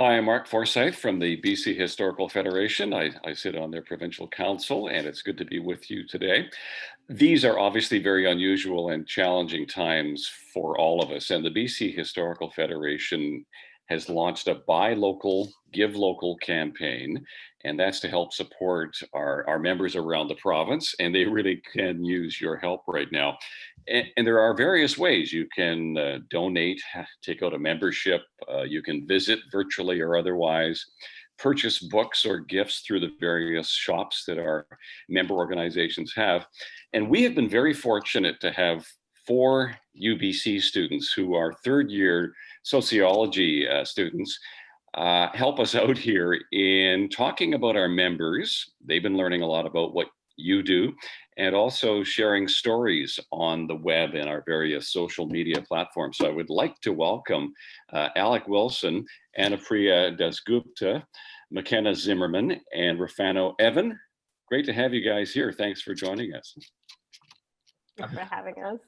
Hi, I'm Mark Forsythe from the BC Historical Federation. I sit on their provincial council, and it's good to be with you today. These are obviously very unusual and challenging times for all of us, and the BC Historical Federation has launched a Buy Local, Give Local campaign, and that's to help support our members around the province, and they really can use your help right now. And there are various ways you can donate, take out a membership, you can visit virtually or otherwise, purchase books or gifts through the various shops that our member organizations have. And we have been very fortunate to have four UBC students who are third year sociology students help us out here in talking about our members. They've been learning a lot about what you do and also sharing stories on the web and our various social media platforms. So I would like to welcome Alec Wilson, Anupriya Dasgupta, Makena Zimmerman, and Refano Evan. Great to have you guys here. Thanks for joining us. Thanks for having us.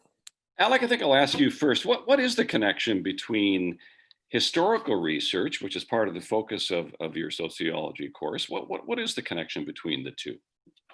Alec, I think I'll ask you first. What is the connection between historical research, which is part of the focus of your sociology course? What is the connection between the two?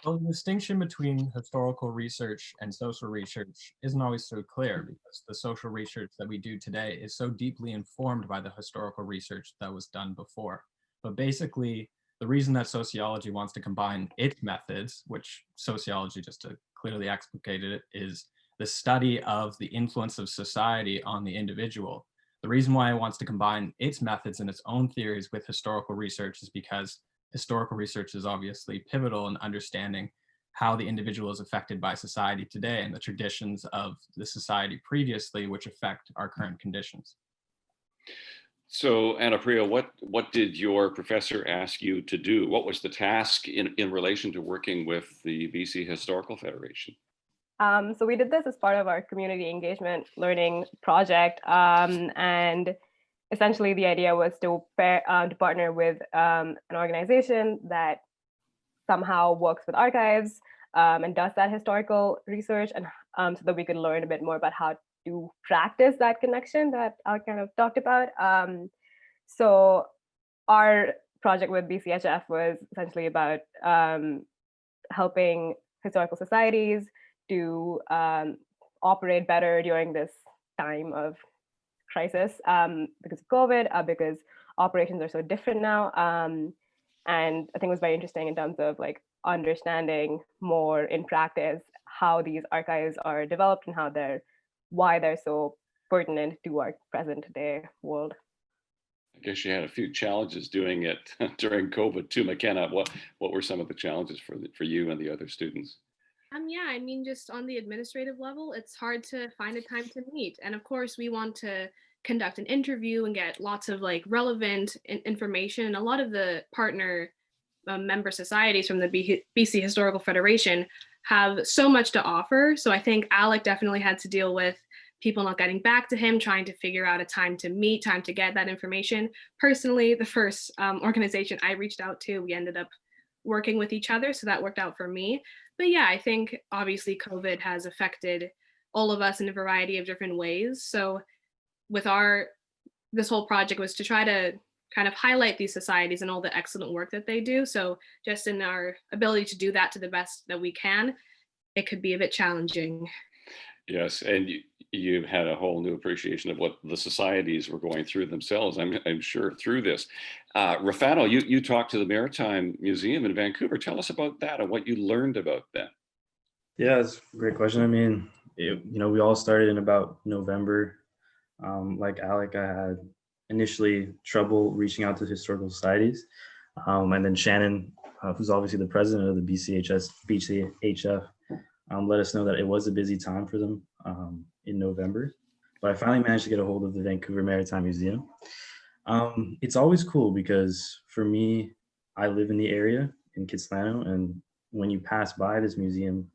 Well, the distinction between historical research and social research isn't always so clear because the social research that we do today is so deeply informed by the historical research that was done before. But basically, the reason that sociology wants to combine its methods, which sociology, just to clearly explicate it, is the study of the influence of society on the individual. The reason why it wants to combine its methods and its own theories with historical research is because historical research is obviously pivotal in understanding how the individual is affected by society today and the traditions of the society previously, which affect our current conditions. So, Anupriya, what did your professor ask you to do? What was the task in relation to working with the BC Historical Federation? So we did this as part of our community engagement learning project, and essentially the idea was to partner with an organization that somehow works with archives and does that historical research, and so that we could learn a bit more about how to practice that connection that I kind of talked about. So our project with BCHF was essentially about helping historical societies to operate better during this time of crisis because of COVID, because operations are so different now. And I think it was very interesting in terms of like understanding more in practice how these archives are developed and why they're so pertinent to our present day world. I guess you had a few challenges doing it during COVID too, McKenna. What were some of the challenges for you and the other students? Yeah, I mean, just on the administrative level, it's hard to find a time to meet. And of course, we want to conduct an interview and get lots of like relevant information. And a lot of the partner member societies from the BC Historical Federation have so much to offer. So I think Alec definitely had to deal with people not getting back to him, trying to figure out a time to meet, time to get that information. Personally, the first organization I reached out to, we ended up working with each other. So that worked out for me. But yeah, I think obviously COVID has affected all of us in a variety of different ways. So with this whole project was to try to kind of highlight these societies and all the excellent work that they do. So just in our ability to do that to the best that we can, it could be a bit challenging. Yes, and you've had a whole new appreciation of what the societies were going through themselves, I'm sure, through this. Refano, you talked to the Maritime Museum in Vancouver. Tell us about that and what you learned about that. Yeah, it's a great question. I mean, we all started in about November. Like Alec, I had initially trouble reaching out to historical societies. And then Shannon, who's obviously the president of the BCHF, let us know that it was a busy time for them in November. But I finally managed to get a hold of the Vancouver Maritime Museum. It's always cool because for me, I live in the area in Kitsilano, and when you pass by this museum,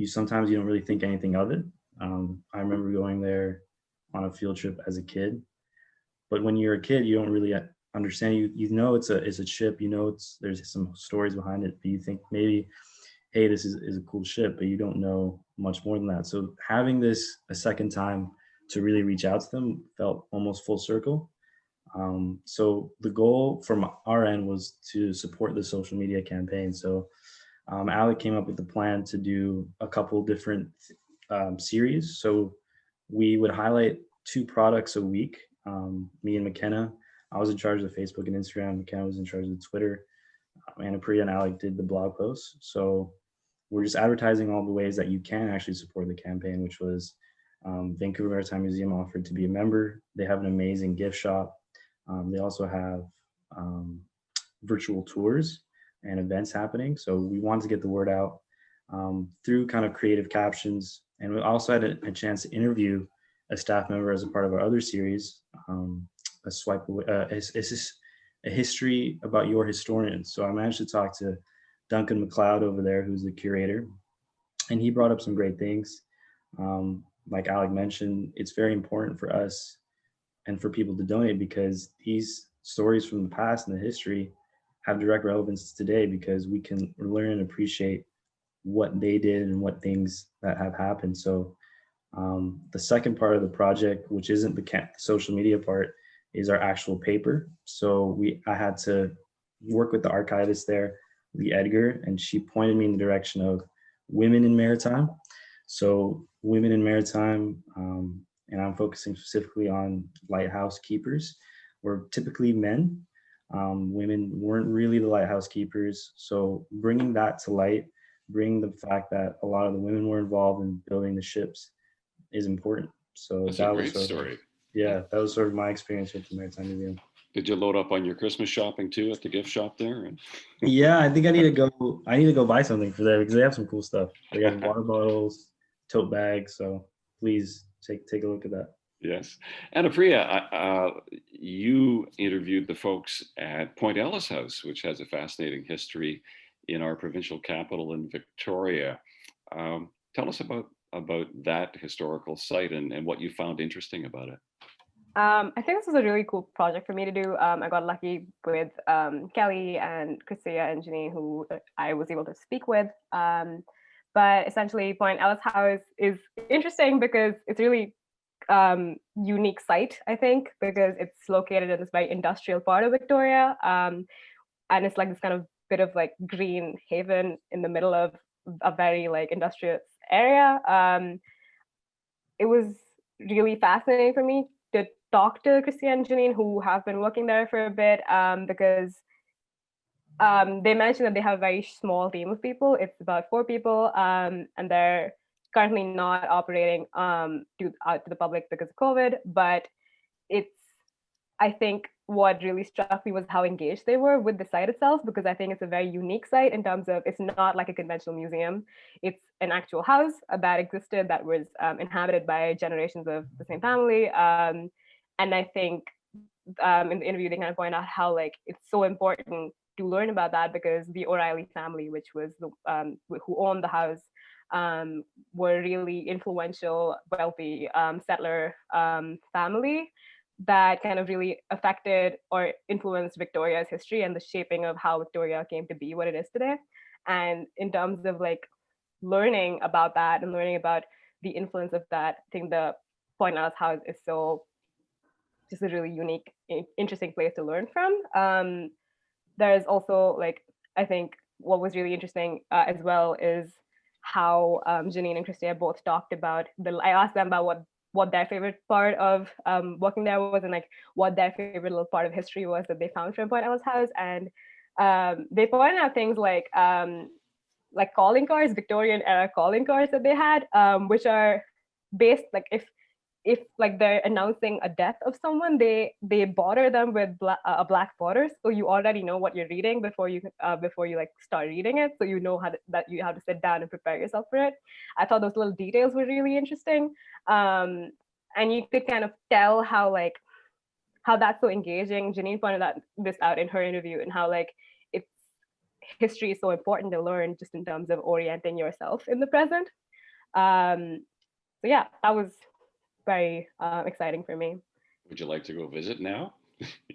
sometimes you don't really think anything of it. I remember going there on a field trip as a kid, but when you're a kid, you don't really understand. You know it's a ship. There's some stories behind it, but you think maybe, hey, this is a cool ship, but you don't know much more than that. So having this a second time to really reach out to them felt almost full circle. So the goal from our end was to support the social media campaign. So Alec came up with the plan to do a couple different series. So we would highlight 2 products a week. Me and Makena, I was in charge of Facebook and Instagram. Makena was in charge of Twitter. Anupriya and Alec did the blog posts. So we're just advertising all the ways that you can actually support the campaign, which was Vancouver Maritime Museum offered to be a member. They have an amazing gift shop. They also have virtual tours and events happening. So we wanted to get the word out through kind of creative captions. And we also had a chance to interview a staff member as a part of our other series, a swipe away, a history about your historians. So I managed to talk to Duncan McLeod over there, who's the curator, and he brought up some great things. Like Alec mentioned, it's very important for us and for people to donate because these stories from the past and the history have direct relevance to today, because we can learn and appreciate what they did and what things that have happened. So the second part of the project, which isn't the social media part, is our actual paper. So I had to work with the archivist there, Lee Edgar, and she pointed me in the direction of women in maritime. So women in maritime, and I'm focusing specifically on lighthouse keepers, were typically men. Women weren't really the lighthouse keepers. So bringing that to light, bringing the fact that a lot of the women were involved in building the ships is important. So That's that a was great story. Yeah, that was sort of my experience with the Maritime Museum. Did you load up on your Christmas shopping too at the gift shop there? Yeah, I think I need to go. I need to go buy something for there because they have some cool stuff. They got water bottles, tote bags. So please take a look at that. Yes. Anupriya, you interviewed the folks at Point Ellis House, which has a fascinating history in our provincial capital in Victoria. Tell us about that historical site and what you found interesting about it. I think this was a really cool project for me to do. I got lucky with Kelly and Christia and Janine, who I was able to speak with. But essentially, Point Ellis House is interesting because it's really unique site, I think, because it's located in this very industrial part of Victoria. And it's like this kind of bit of like green haven in the middle of a very like industrious area. It was really fascinating for me to talk to Christia and Janine, who have been working there for a bit, because they mentioned that they have a very small team of people. It's about 4 people, and they're currently not operating out to the public because of COVID. But I think what really struck me was how engaged they were with the site itself, because I think it's a very unique site in terms of it's not like a conventional museum. It's an actual house that existed that was inhabited by generations of the same family. And I think in the interview, they kind of point out how like it's so important to learn about that, because the O'Reilly family, which was the who owned the house, were really influential, wealthy settler family that kind of really affected or influenced Victoria's history and the shaping of how Victoria came to be what it is today. And in terms of like learning about that and learning about the influence of that, I think the Point Ellis House is so just a really unique, interesting place to learn from. There's also like, I think what was really interesting as well is how Janine and Christia both talked about I asked them about what their favorite part of working there was, and like what their favorite little part of history was that they found from Point Ellis House. And they pointed out things like calling cards, Victorian era calling cards that they had, which are based like if like they're announcing a death of someone, they border them with a black border, so you already know what you're reading before you like start reading it, so you know that you have to sit down and prepare yourself for it. I thought those little details were really interesting, and you could kind of tell how that's so engaging. Janine pointed this out in her interview, and how like history is so important to learn just in terms of orienting yourself in the present. So yeah, that was very exciting for me. Would you like to go visit now?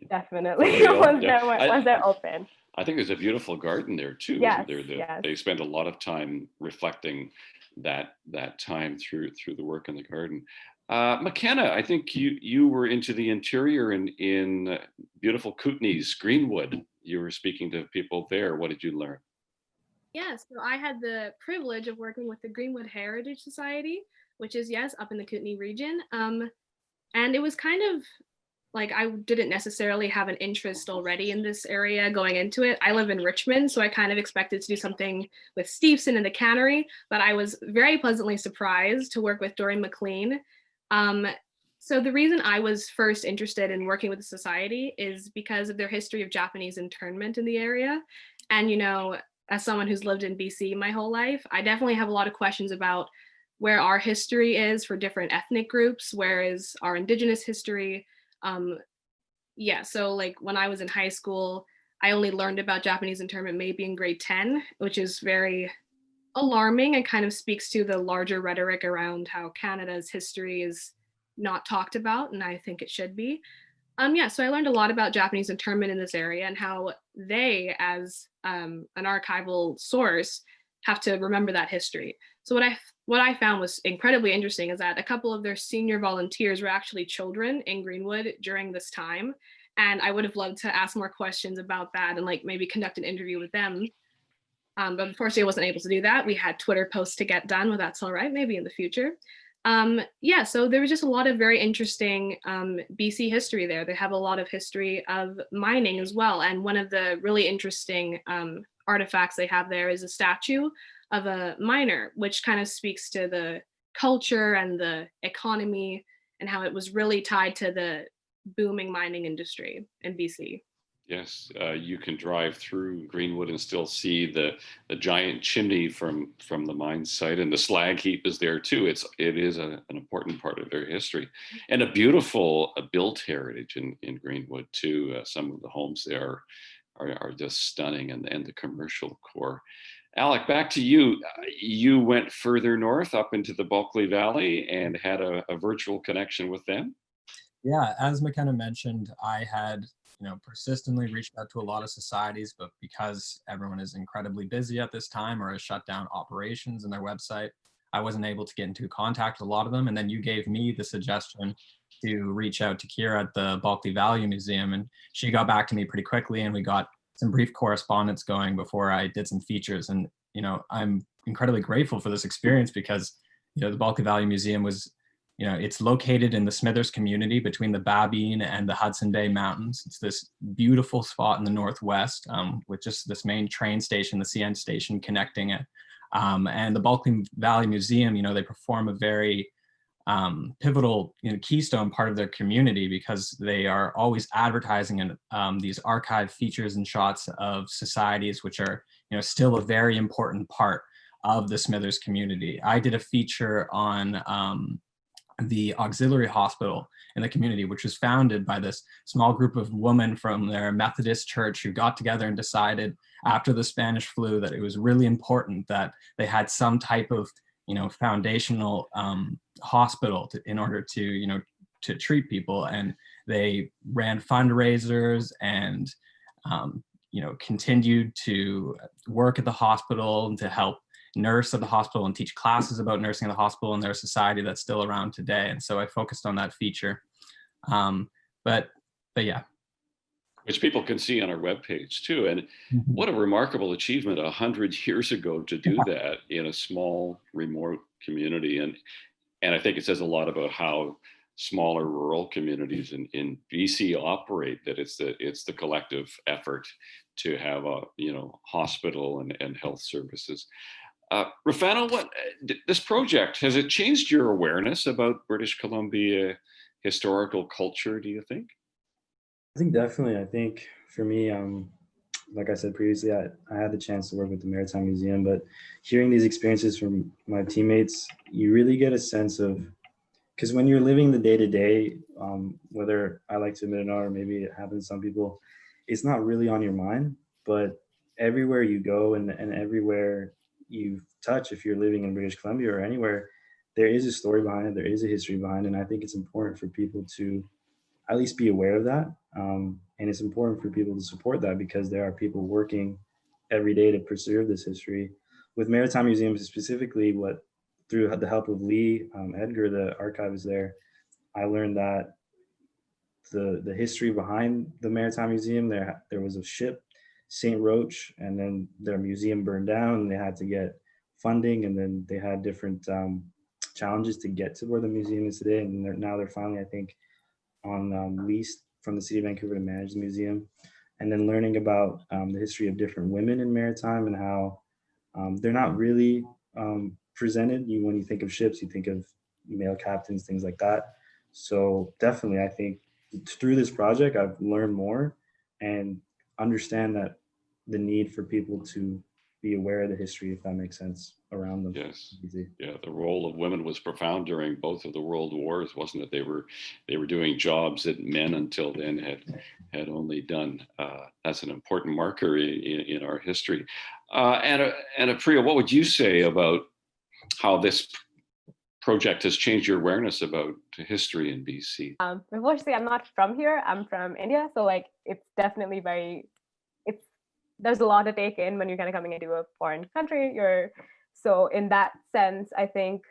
Definitely. once they're open. I think there's a beautiful garden there too. Yes, isn't there? yes. They spend a lot of time reflecting that time through the work in the garden. Makena, I think you were into the interior in beautiful Kootenays, Greenwood. You were speaking to people there. What did you learn? Yeah, so I had the privilege of working with the Greenwood Heritage Society, which is, yes, up in the Kootenay region. And it was kind of like I didn't necessarily have an interest already in this area going into it. I live in Richmond, so I kind of expected to do something with Steveson and the cannery, but I was very pleasantly surprised to work with Doreen McLean. Um, so the reason I was first interested in working with the society is because of their history of Japanese internment in the area. And, you know, as someone who's lived in BC my whole life, I definitely have a lot of questions about where our history is for different ethnic groups, where is our Indigenous history. Yeah, so like when I was in high school, I only learned about Japanese internment maybe in grade 10, which is very alarming and kind of speaks to the larger rhetoric around how Canada's history is not talked about, and I think it should be. Yeah, so I learned a lot about Japanese internment in this area and how they, as an archival source, have to remember that history. So what I found was incredibly interesting is that a couple of their senior volunteers were actually children in Greenwood during this time, and I would have loved to ask more questions about that and like maybe conduct an interview with them. But unfortunately, I wasn't able to do that. We had Twitter posts to get done, but that's all right, maybe in the future. Yeah, so there was just a lot of very interesting BC history there. They have a lot of history of mining as well. And one of the really interesting artifacts they have there is a statue of a miner, which kind of speaks to the culture and the economy and how it was really tied to the booming mining industry in BC. Yes, you can drive through Greenwood and still see the giant chimney from the mine site, and the slag heap is there too. It is an important part of their history, and a beautiful built heritage in Greenwood too. Some of the homes there are just stunning, and the commercial core. Alec, back to you. You went further north up into the Bulkley Valley and had a virtual connection with them. Yeah, as McKenna mentioned, I had persistently reached out to a lot of societies, but because everyone is incredibly busy at this time or has shut down operations in their website, I wasn't able to get into contact with a lot of them. And then you gave me the suggestion to reach out to Kira at the Bulkley Value Museum, and she got back to me pretty quickly, and we got some brief correspondence going before I did some features. And I'm incredibly grateful for this experience because the Bulkley Value Museum was it's located in the Smithers community between the Babine and the Hudson Bay Mountains. It's this beautiful spot in the Northwest with just this main train station, the CN station, connecting it. And the Bulkley Valley Museum, they perform a very pivotal keystone part of their community because they are always advertising these archive features and shots of societies, which are still a very important part of the Smithers community. I did a feature on the auxiliary hospital in the community, which was founded by this small group of women from their Methodist church who got together and decided after the Spanish flu that it was really important that they had some type of foundational hospital in order to to treat people. And they ran fundraisers and continued to work at the hospital and to help nurse at the hospital and teach classes about nursing at the hospital, and their society that's still around today. And so I focused on that feature. But yeah. Which people can see on our webpage too. And what a remarkable achievement 100 years ago to do that in a small remote community. And I think it says a lot about how smaller rural communities in BC operate, that it's the collective effort to have a hospital and health services. Refano, this project, has it changed your awareness about British Columbia historical culture, do you think? I think definitely. I think for me, like I said previously, I had the chance to work with the Maritime Museum, but hearing these experiences from my teammates, you really get a sense of, because when you're living the day-to-day, whether I like to admit it or not, or maybe it happens to some people, it's not really on your mind, but everywhere you go and everywhere you touch, if you're living in British Columbia or anywhere, there is a story behind it, there is a history behind it, and I think it's important for people to at least be aware of that. And it's important for people to support that because there are people working every day to preserve this history. With Maritime Museums specifically, what through the help of Lee Edgar, the archivist there, I learned that the history behind the Maritime Museum, there was a ship, St. Roach, and then their museum burned down and they had to get funding, and then they had different challenges to get to where the museum is today. And now they're finally, I think, on lease from the city of Vancouver to manage the museum. And then learning about the history of different women in maritime and how they're not really presented. When you think of ships, you think of male captains, things like that. So definitely, I think through this project, I've learned more and understand that the need for people to be aware of the history, if that makes sense, around them. Yes. Yeah, the role of women was profound during both of the world wars, wasn't it? They were doing jobs that men until then had only done. That's an important marker in our history. And Anupriya, what would you say about how this project has changed your awareness about history in BC? Unfortunately, I'm not from here. I'm from India, so like it's definitely there's a lot to take in when you're kind of coming into a foreign country. So in that sense, I think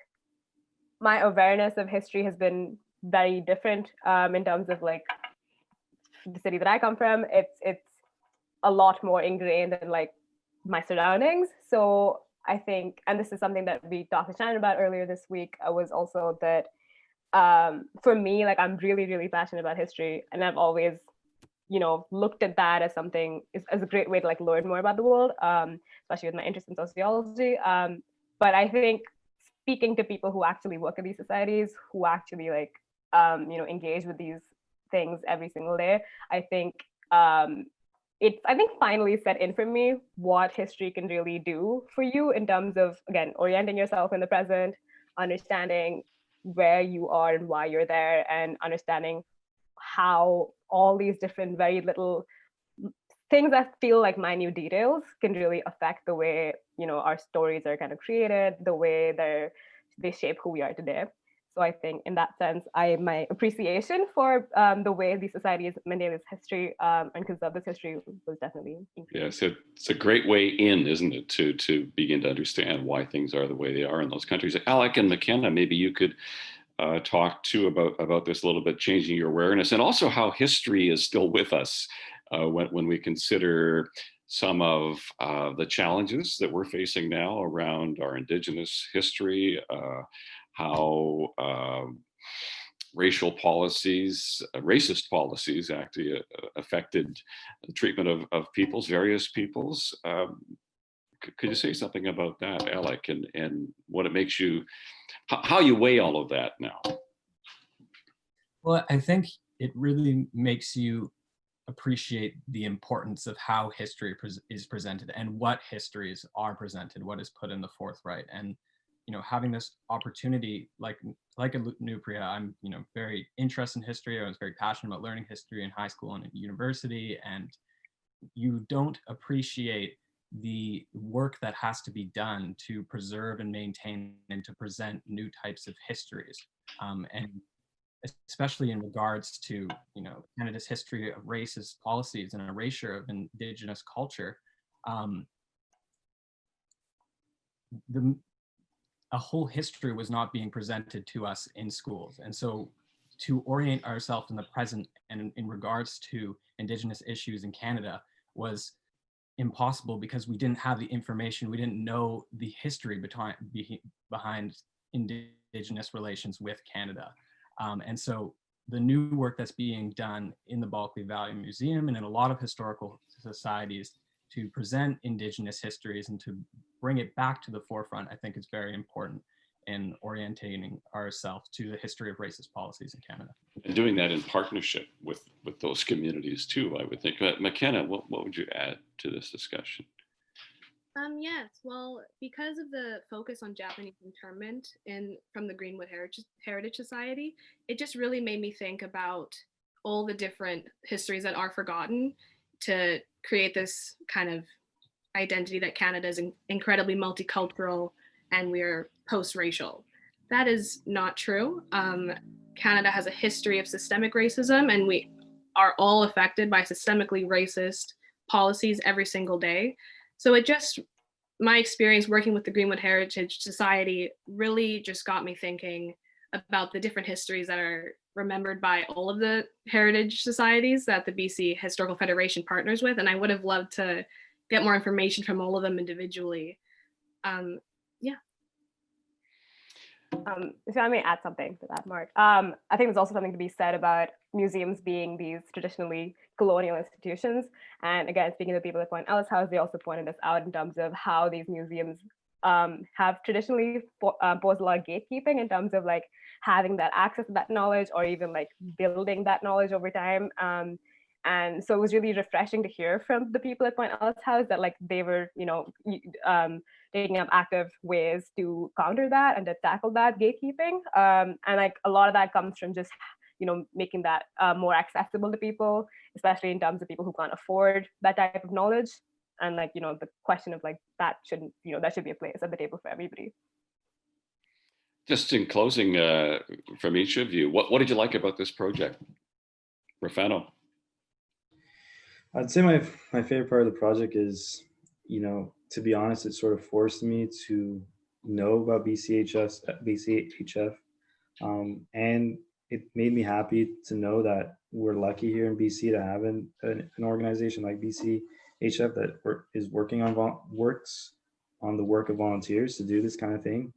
my awareness of history has been very different in terms of like the city that I come from. It's a lot more ingrained in like my surroundings. So I think, and this is something that we talked to Shannon about earlier this week, was also that for me, like I'm really, really passionate about history, and I've always looked at that as something, as a great way to like learn more about the world, especially with my interest in sociology. But I think speaking to people who actually work in these societies, who actually like, engage with these things every single day, I think finally set in for me what history can really do for you in terms of, again, orienting yourself in the present, understanding where you are and why you're there, and understanding how all these different very little things that feel like minute details can really affect the way our stories are kind of created, the way they shape who we are today. So I think in that sense, my appreciation for the way these societies maintain this history and conserve this history was definitely increased. Yes, it's a great way in, isn't it, to begin to understand why things are the way they are in those countries. Alec and Makena, maybe you could talk too about this a little bit, changing your awareness, and also how history is still with us when we consider some of the challenges that we're facing now around our Indigenous history, how racial policies, racist policies actually affected the treatment of various peoples. Could you say something about that, Alec, and what it makes you, how you weigh all of that now? Well, I think it really makes you appreciate the importance of how history is presented and what histories are presented, what is put in the forthright. And having this opportunity, like Anupriya, I'm very interested in history. I was very passionate about learning history in high school and at university, and you don't appreciate the work that has to be done to preserve and maintain and to present new types of histories, and especially in regards to Canada's history of racist policies and erasure of Indigenous culture. A whole history was not being presented to us in schools. And so to orient ourselves in the present and in regards to Indigenous issues in Canada was impossible because we didn't have the information. We didn't know the history behind Indigenous relations with Canada. And so the new work that's being done in the Bulkley Valley Museum and in a lot of historical societies to present Indigenous histories and to bring it back to the forefront, I think is very important in orientating ourselves to the history of racist policies in Canada. And doing that in partnership with those communities too, I would think. Makena, what would you add to this discussion? Yes, well, because of the focus on Japanese internment from the Greenwood Heritage Society, it just really made me think about all the different histories that are forgotten to create this kind of identity that Canada is incredibly multicultural and we're post-racial. That is not true. Canada has a history of systemic racism, and we are all affected by systemically racist policies every single day. So it just my experience working with the Greenwood Heritage Society really just got me thinking about the different histories that are remembered by all of the heritage societies that the BC Historical Federation partners with. And I would have loved to get more information from all of them individually. Yeah. If I may add something to that, Mark, I think there's also something to be said about museums being these traditionally colonial institutions. And again, speaking to people at Point Ellis House, they also pointed this out in terms of how these museums have traditionally posed a lot of gatekeeping in terms of like having that access to that knowledge or even like building that knowledge over time. And so it was really refreshing to hear from the people at Point Ellis House that like they were, taking up active ways to counter that and to tackle that gatekeeping. And like a lot of that comes from just, making that more accessible to people, especially in terms of people who can't afford that type of knowledge. And like, the question of like, that shouldn't, that should be a place at the table for everybody. Just in closing, from each of you, what did you like about this project? Refano. I'd say my favorite part of the project is, to be honest, it sort of forced me to know about BCHF, and it made me happy to know that we're lucky here in BC to have an organization like BCHF that is works on the work of volunteers to do this kind of thing.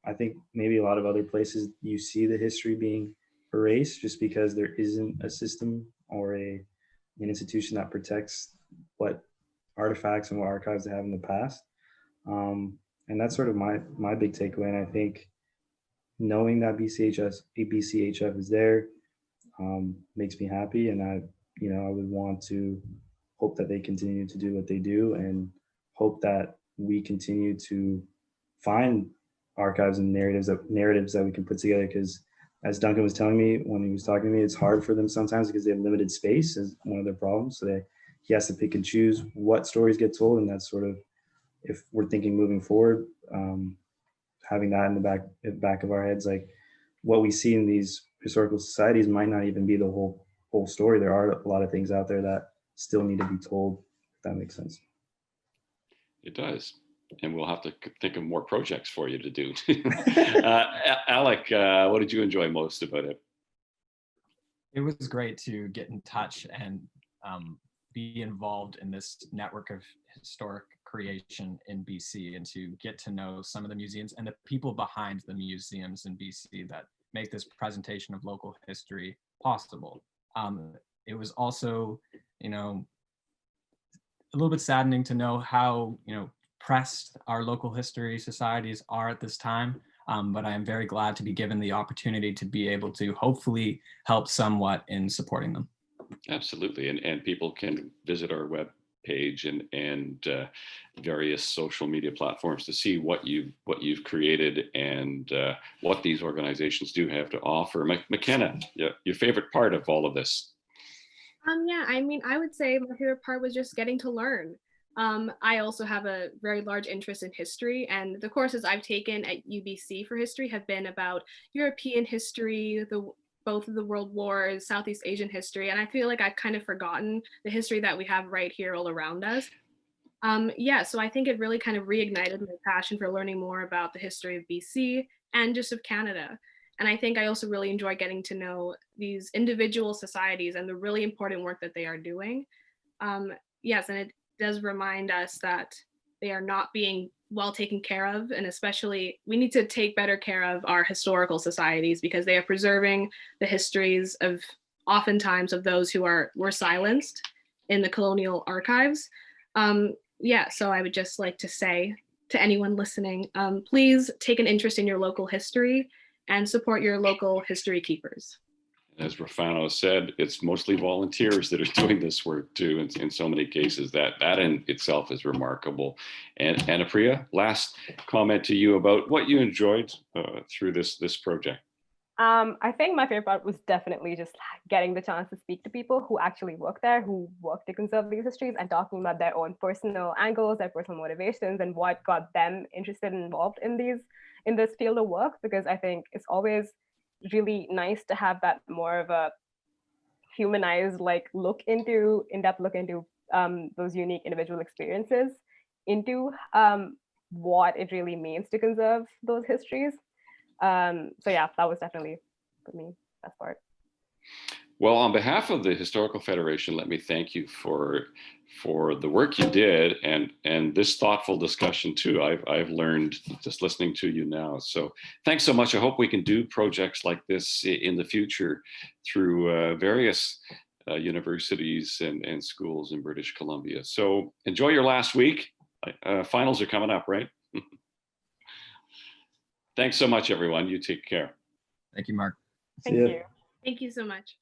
I think maybe a lot of other places you see the history being erased just because there isn't a system or an institution that protects what artifacts and what archives they have in the past. And that's sort of my big takeaway. And I think knowing that BCHF is there makes me happy. And I would want to hope that they continue to do what they do and hope that we continue to find archives and narratives that we can put together. Because as Duncan was telling me when he was talking to me, it's hard for them sometimes because they have limited space as one of their problems. So he has to pick and choose what stories get told. And that's sort of, if we're thinking moving forward, having that in the back of our heads, like what we see in these historical societies might not even be the whole story. There are a lot of things out there that still need to be told, if that makes sense. It does. And we'll have to think of more projects for you to do. Alec, what did you enjoy most about it? It was great to get in touch and be involved in this network of historic creation in BC and to get to know some of the museums and the people behind the museums in BC that make this presentation of local history possible. It was also, a little bit saddening to know how, pressed our local history societies are at this time. But I am very glad to be given the opportunity to be able to hopefully help somewhat in supporting them. Absolutely. And people can visit our web page and various social media platforms to see what you've created and what these organizations do have to offer. Makena, your favorite part of all of this? Yeah, I would say my favorite part was just getting to learn. I also have a very large interest in history, and the courses I've taken at UBC for history have been about European history, both of the world wars, Southeast Asian history, and I feel like I've kind of forgotten the history that we have right here all around us. So I think it really kind of reignited my passion for learning more about the history of BC and just of Canada. And I think I also really enjoy getting to know these individual societies and the really important work that they are doing. Yes, and it does remind us that they are not being well taken care of, and especially we need to take better care of our historical societies because they are preserving the histories of oftentimes of those who were silenced in the colonial archives. So I would just like to say to anyone listening, please take an interest in your local history and support your local history keepers. As Refano said, it's mostly volunteers that are doing this work too. In so many cases, that in itself is remarkable. And Anupriya, last comment to you about what you enjoyed through this project. I think my favorite part was definitely just getting the chance to speak to people who actually work there, who work to conserve these histories, and talking about their own personal angles, their personal motivations, and what got them interested and involved in this field of work. Because I think it's always really nice to have that more of a humanized in-depth look into those unique individual experiences into what it really means to conserve those histories. So yeah, that was definitely for me best part. Well, on behalf of the Historical Federation, let me thank you for the work you did and this thoughtful discussion too. I've learned just listening to you now. So thanks so much. I hope we can do projects like this in the future through various universities and schools in British Columbia. So enjoy your last week. Finals are coming up, right? Thanks so much, everyone. You take care. Thank you, Mark. Thank Yeah. you. Thank you so much.